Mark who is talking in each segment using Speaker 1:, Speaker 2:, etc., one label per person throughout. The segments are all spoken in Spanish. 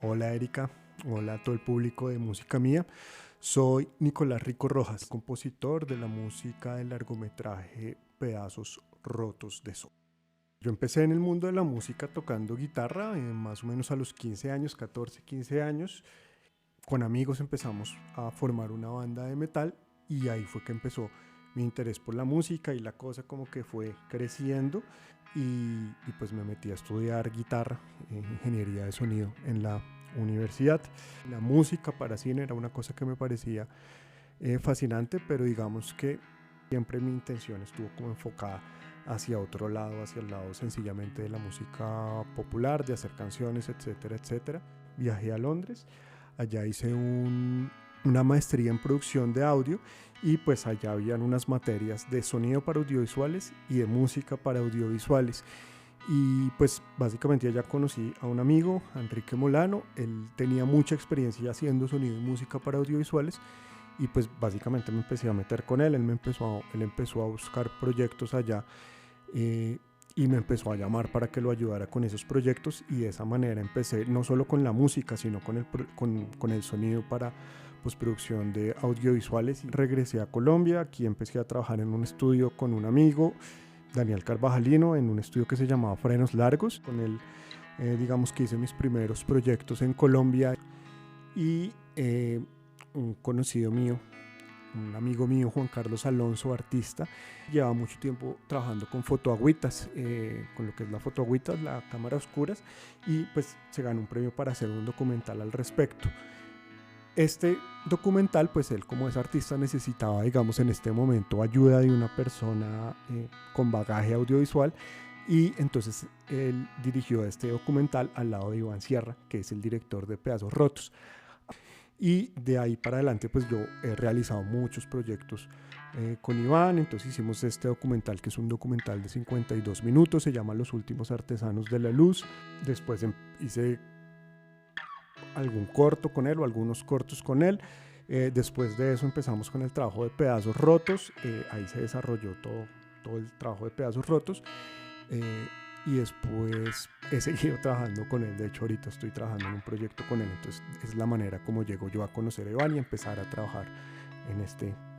Speaker 1: Hola Erika, hola a todo el público de Música Mía. Soy Nicolás Rico Rojas, compositor de la música del largometraje Pedazos Rotos de Sol. Yo empecé en el mundo de la música tocando guitarra, más o menos a los 15 años, 14, 15 años. Con amigos empezamos a formar una banda de metal y ahí fue que empezó mi interés por la música y la cosa como que fue creciendo y pues me metí a estudiar guitarra, ingeniería de sonido en la universidad. La música para cine era una cosa que me parecía fascinante, pero digamos que siempre mi intención estuvo como enfocada hacia otro lado, hacia el lado sencillamente de la música popular, de hacer canciones, etcétera, etcétera. Viajé a Londres, allá hice una maestría en producción de audio y pues allá habían unas materias de sonido para audiovisuales y de música para audiovisuales. Y pues básicamente allá conocí a un amigo, Enrique Molano. Él tenía mucha experiencia haciendo sonido y música para audiovisuales y pues básicamente me empecé a meter con él. Él empezó a buscar proyectos allá, y me empezó a llamar para que lo ayudara con esos proyectos y de esa manera empecé no solo con la música sino con el sonido para postproducción de audiovisuales. Regresé a Colombia, aquí empecé a trabajar en un estudio con un amigo, Daniel Carvajalino, en un estudio que se llamaba Frenos Largos. Con él digamos que hice mis primeros proyectos en Colombia y un conocido mío, un amigo mío, Juan Carlos Alonso, artista, lleva mucho tiempo trabajando con fotoagüitas, con lo que es la fotoagüitas, la cámara a oscuras, y pues se ganó un premio para hacer un documental al respecto. Este documental, pues él como es artista necesitaba, digamos, en este momento ayuda de una persona con bagaje audiovisual y entonces él dirigió este documental al lado de Iván Sierra, que es el director de Pedazos Rotos. Y de ahí para adelante pues yo he realizado muchos proyectos con Iván. Entonces hicimos este documental, que es un documental de 52 minutos, se llama Los Últimos Artesanos de la Luz. Después hice algún corto con él o algunos cortos con él. Después de eso empezamos con el trabajo de Pedazos Rotos. Ahí se desarrolló todo el trabajo de Pedazos Rotos. Y después he seguido trabajando con él. De hecho ahorita estoy trabajando en un proyecto con él. Entonces es la manera como llego yo a conocer a Iván y empezar a trabajar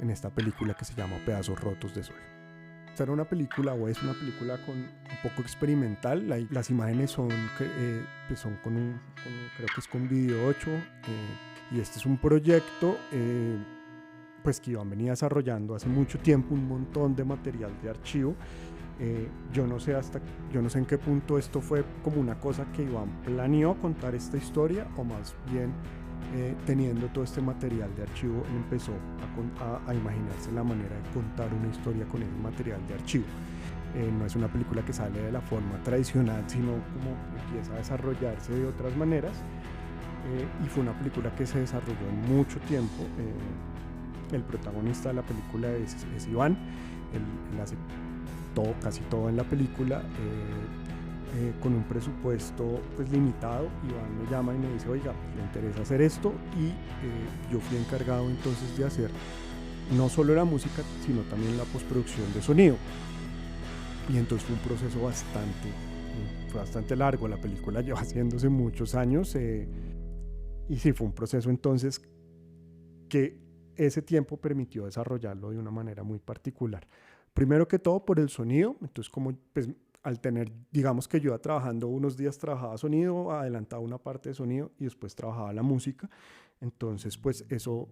Speaker 1: en esta película que se llama Pedazos Rotos de Sol. Esta era una película, o es una película un poco experimental. Las imágenes pues son creo que es con Video 8, y este es un proyecto pues que Iván venía desarrollando hace mucho tiempo, un montón de material de archivo. Yo no sé en qué punto esto fue como una cosa que Iván planeó contar esta historia, o más bien teniendo todo este material de archivo él empezó a imaginarse la manera de contar una historia con el material de archivo. No es una película que sale de la forma tradicional, sino como empieza a desarrollarse de otras maneras, y fue una película que se desarrolló en mucho tiempo. El protagonista de la película es Iván. Él hace casi todo en la película, con un presupuesto pues limitado. Iván me llama y me dice, oiga, le interesa hacer esto, y yo fui encargado entonces de hacer no solo la música sino también la postproducción de sonido, y entonces fue un proceso bastante largo. La película lleva haciéndose muchos años, y sí, fue un proceso entonces que ese tiempo permitió desarrollarlo de una manera muy particular. Primero que todo por el sonido. Entonces como pues al tener, digamos que yo iba trabajando unos días, trabajaba sonido, adelantaba una parte de sonido y después trabajaba la música. Entonces pues eso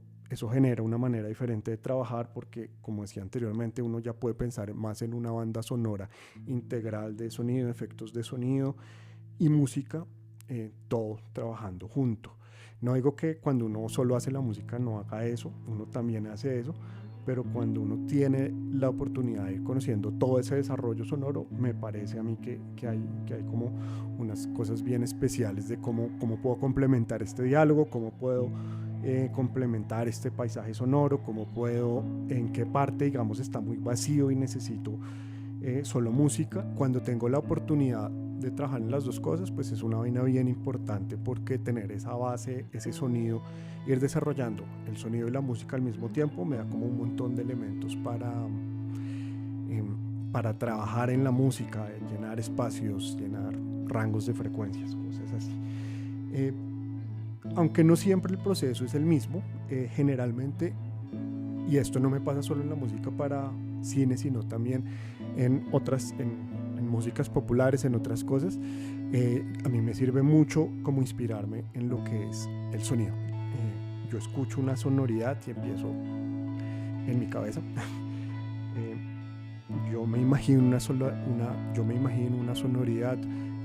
Speaker 1: genera una manera diferente de trabajar, porque como decía anteriormente, uno ya puede pensar más en una banda sonora integral de sonido, efectos de sonido y música, todo trabajando junto. No digo que cuando uno solo hace la música no haga eso, uno también hace eso, pero cuando uno tiene la oportunidad de ir conociendo todo ese desarrollo sonoro, me parece a mí que hay como unas cosas bien especiales de cómo puedo complementar este diálogo, cómo puedo complementar este paisaje sonoro, cómo puedo, en qué parte, digamos, está muy vacío y necesito solo música. Cuando tengo la oportunidad de trabajar en las dos cosas, pues es una vaina bien importante, porque tener esa base, ese sonido, ir desarrollando el sonido y la música al mismo tiempo me da como un montón de elementos para trabajar en la música, llenar espacios, llenar rangos de frecuencias, cosas así. aunque no siempre el proceso es el mismo, generalmente, y esto no me pasa solo en la música para cine, sino también en otras, en músicas populares, en otras cosas, a mí me sirve mucho como inspirarme en lo que es el sonido. Yo escucho una sonoridad y empiezo en mi cabeza. Yo me imagino yo me imagino una sonoridad,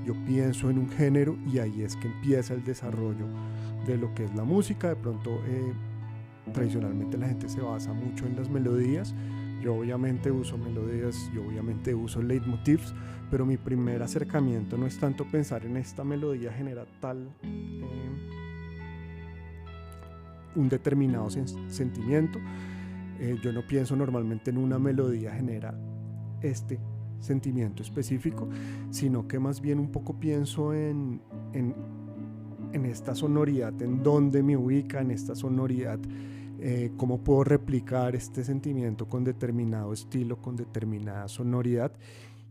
Speaker 1: yo pienso en un género y ahí es que empieza el desarrollo de lo que es la música. De pronto, tradicionalmente la gente se basa mucho en las melodías. Yo obviamente uso melodías, yo obviamente uso leitmotivs, pero mi primer acercamiento no es tanto pensar en esta melodía genera tal un determinado sentimiento. Yo no pienso normalmente en una melodía genera este sentimiento específico, sino que más bien un poco pienso en esta sonoridad, en dónde me ubica, en esta sonoridad, cómo puedo replicar este sentimiento con determinado estilo, con determinada sonoridad,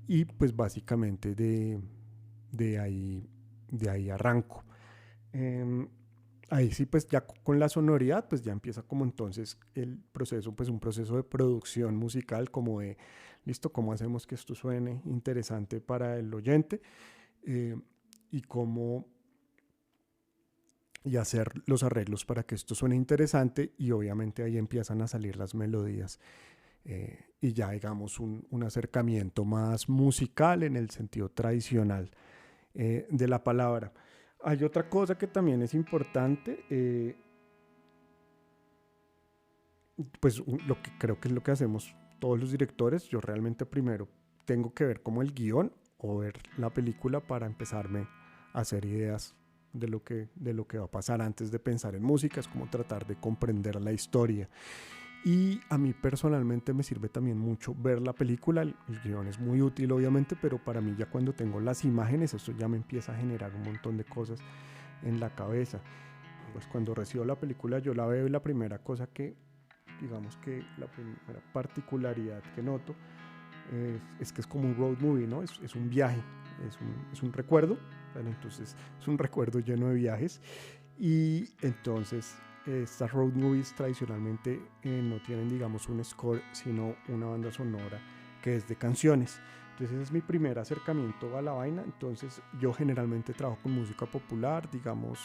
Speaker 1: y pues básicamente de ahí arranco. Ahí sí, pues ya con la sonoridad, pues ya empieza como entonces el proceso, pues un proceso de producción musical, como de, listo, ¿cómo hacemos que esto suene interesante para el oyente? Y cómo y hacer los arreglos para que esto suene interesante, y obviamente ahí empiezan a salir las melodías, y ya digamos un acercamiento más musical en el sentido tradicional de la palabra. Hay otra cosa que también es importante, pues lo que creo que es lo que hacemos todos los directores. Yo realmente primero tengo que ver como el guión o ver la película para empezarme a hacer ideas de lo que va a pasar antes de pensar en música. Es como tratar de comprender la historia. Y a mí personalmente me sirve también mucho ver la película. El guión es muy útil obviamente, pero para mí ya cuando tengo las imágenes, esto ya me empieza a generar un montón de cosas en la cabeza. Pues cuando recibo la película yo la veo, y la primera cosa que, digamos que la primera particularidad que noto es que es como un road movie, ¿no? Es un viaje, es un recuerdo, pero entonces es un recuerdo lleno de viajes. Y entonces estas road movies tradicionalmente no tienen, digamos, un score, sino una banda sonora que es de canciones. Entonces ese es mi primer acercamiento a la vaina. Entonces yo generalmente trabajo con música popular, digamos,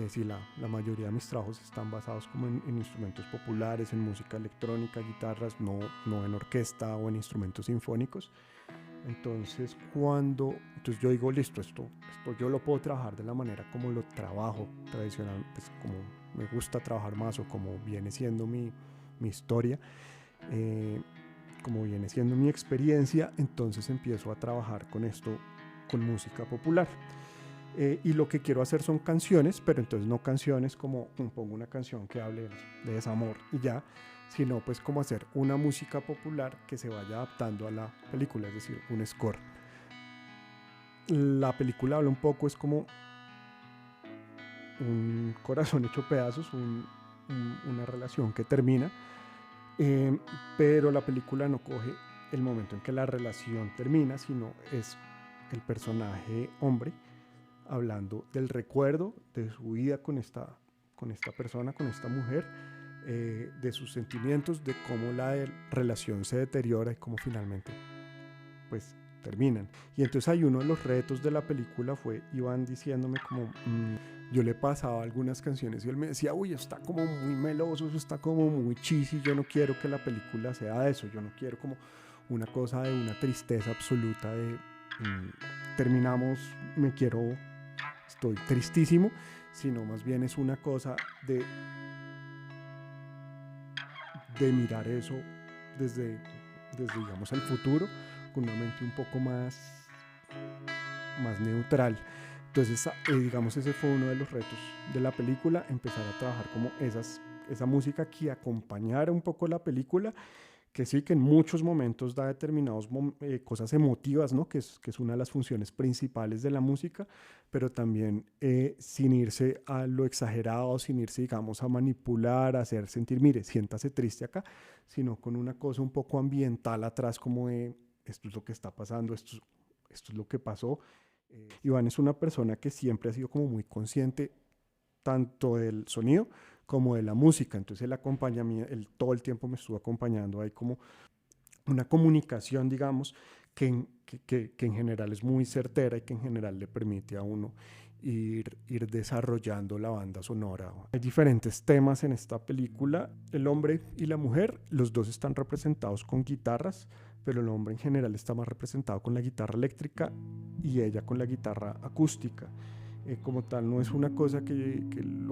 Speaker 1: sí, la mayoría de mis trabajos están basados como en instrumentos populares, en música electrónica, guitarras, no en orquesta o en instrumentos sinfónicos. Entonces yo digo, listo, esto yo lo puedo trabajar de la manera como lo trabajo tradicional, pues como me gusta trabajar más, o como viene siendo mi historia, como viene siendo mi experiencia. Entonces empiezo a trabajar con esto, con música popular. Y lo que quiero hacer son canciones, pero entonces no canciones como pongo una canción que hable de desamor y ya, sino pues como hacer una música popular que se vaya adaptando a la película, es decir, un score. La película habla un poco, es como un corazón hecho pedazos, una relación que termina, pero la película no coge el momento en que la relación termina, sino es el personaje hombre hablando del recuerdo de su vida con esta persona, con esta mujer, de sus sentimientos, de cómo la relación se deteriora y cómo finalmente pues terminan. Y entonces hay uno de los retos de la película fue Iván diciéndome como yo le pasaba algunas canciones y él me decía, uy, está como muy meloso, eso está como muy cheesy, yo no quiero que la película sea eso, yo no quiero como una cosa de una tristeza absoluta de terminamos, estoy tristísimo, sino más bien es una cosa de mirar eso desde digamos el futuro, con una mente un poco más neutral. Entonces digamos ese fue uno de los retos de la película, empezar a trabajar como esa música que acompañara un poco la película, que sí, que en muchos momentos da determinadas cosas emotivas, ¿no? Que es una de las funciones principales de la música, pero también sin irse a lo exagerado, sin irse, digamos, a manipular, a hacer sentir, mire, siéntase triste acá, sino con una cosa un poco ambiental atrás, como de esto es lo que está pasando, esto es lo que pasó. Iván es una persona que siempre ha sido como muy consciente tanto del sonido como de la música. Entonces él él todo el tiempo me estuvo acompañando. Hay como una comunicación, digamos, que en general es muy certera y que en general le permite a uno ir desarrollando la banda sonora. Hay diferentes temas en esta película. El hombre y la mujer, los dos están representados con guitarras, pero el hombre en general está más representado con la guitarra eléctrica y ella con la guitarra acústica. Como tal, no es una cosa que el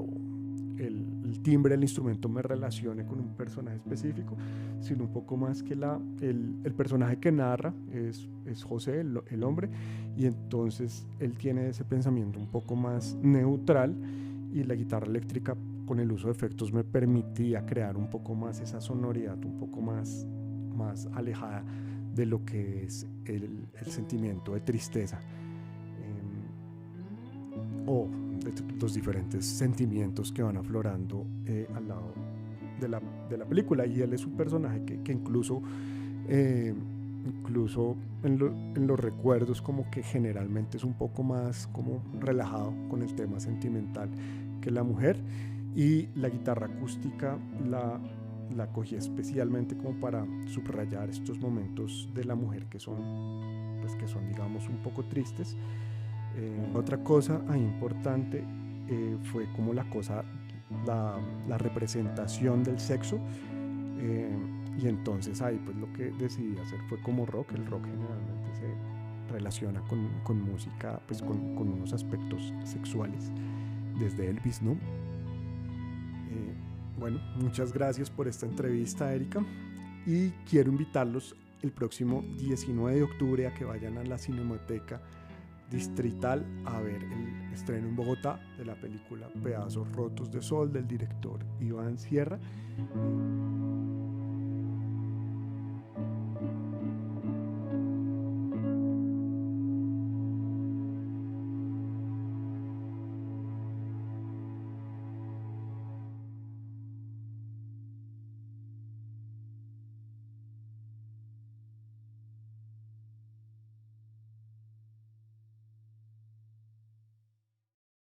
Speaker 1: timbre del instrumento me relacione con un personaje específico, sino un poco más que el personaje que narra es José, el hombre, y entonces él tiene ese pensamiento un poco más neutral, y la guitarra eléctrica con el uso de efectos me permitía crear un poco más esa sonoridad, un poco más alejada de lo que es el sentimiento de tristeza o de los diferentes sentimientos que van aflorando al lado de la película. Y él es un personaje que incluso en los recuerdos como que generalmente es un poco más como relajado con el tema sentimental que la mujer. Y la guitarra acústica la cogí especialmente como para subrayar estos momentos de la mujer que son digamos un poco tristes. Otra cosa importante fue como la representación del sexo, y entonces ahí pues lo que decidí hacer fue como rock. El rock generalmente se relaciona con música, pues con unos aspectos sexuales, desde Elvis, ¿no? Bueno, muchas gracias por esta entrevista, Erika, y quiero invitarlos el próximo 19 de octubre a que vayan a la Cinemateca Distrital a ver el estreno en Bogotá de la película Pedazos Rotos de Sol del director Iván Sierra.